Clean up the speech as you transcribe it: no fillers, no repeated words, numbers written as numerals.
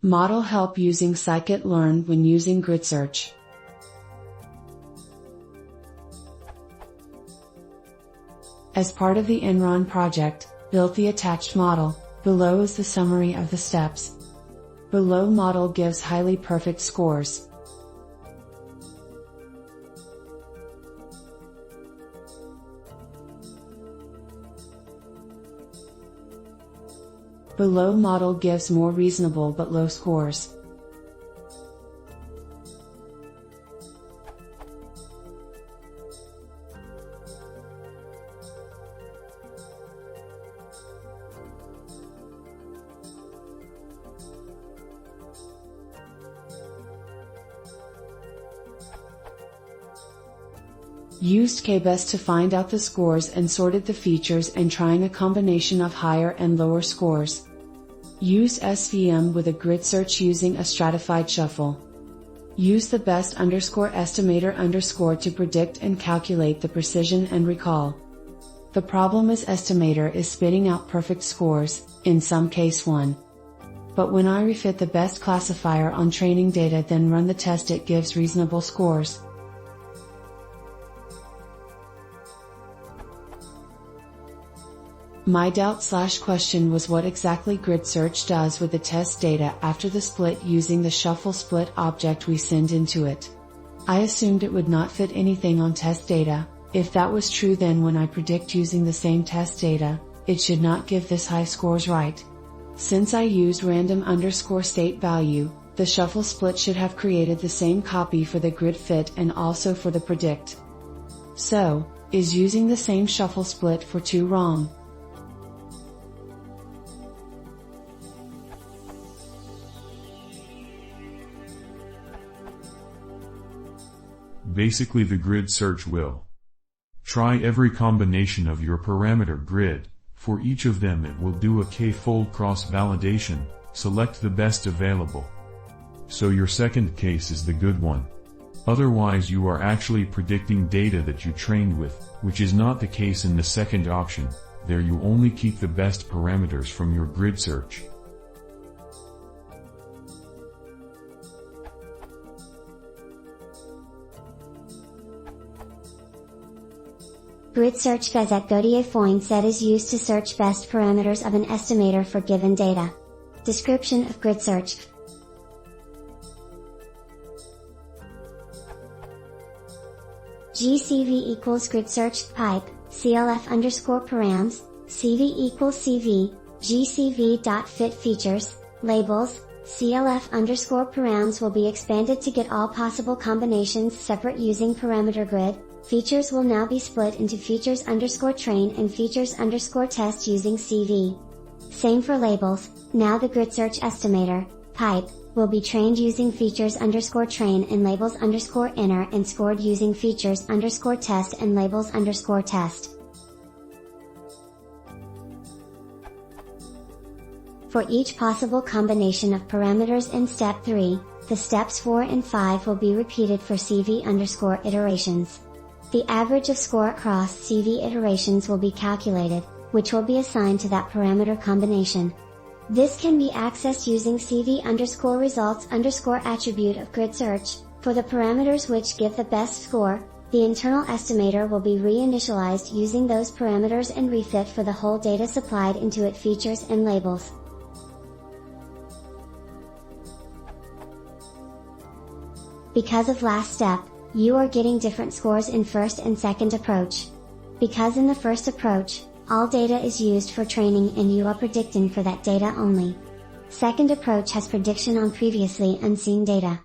Model help using Scikit-learn when using GridSearch. As part of the Enron project, built the attached model. Below is the summary of the steps. Below model gives highly perfect scores. Below model gives more reasonable but low scores. Used KBest to find out the scores and sorted the features and trying a combination of higher and lower scores. Used SVM with a GridSearch using a stratified shuffle. Use the best estimator to predict and calculate the precision and recall. The problem is estimator is spitting out perfect scores, in some case 1. But when I refit the best classifier on training data then run the test, it gives reasonable scores. My doubt/question was what exactly GridSearch does with the test data after the split using the shuffle split object we send into it. I assumed it would not fit anything on test data. If that was true, then when I predict using the same test data, it should not give this high scores, right? Since I used random_state value, the shuffle split should have created the same copy for the grid fit and also for the predict. So, is using the same shuffle split for 2 wrong? Basically, the GridSearch will try every combination of your parameter grid. For each of them it will do a k-fold cross-validation, select the best available. So your second case is the good one. Otherwise you are actually predicting data that you trained with, which is not the case in the second option. There you only keep the best parameters from your GridSearch. GridSearch Gazette Godier Foin set is used to search best parameters of an estimator for given data. Description of GridSearch. GCV equals GridSearch pipe, CLF_params, CV equals CV, GCV.fit features, labels, CLF_params will be expanded to get all possible combinations separate using parameter grid. Features will now be split into features_train and features_test using CV. Same for labels. Now the GridSearch estimator, pipe, will be trained using features_train and labels_inner and scored using features_test and labels_test. For each possible combination of parameters in step 3, the steps 4 and 5 will be repeated for CV_iterations. The average of score across CV iterations will be calculated, which will be assigned to that parameter combination. This can be accessed using CV_results_attribute of GridSearch. For the parameters which give the best score, the internal estimator will be reinitialized using those parameters and refit for the whole data supplied into it features and labels. Because of last step, you are getting different scores in first and second approach. Because in the first approach, all data is used for training and you are predicting for that data only. Second approach has prediction on previously unseen data.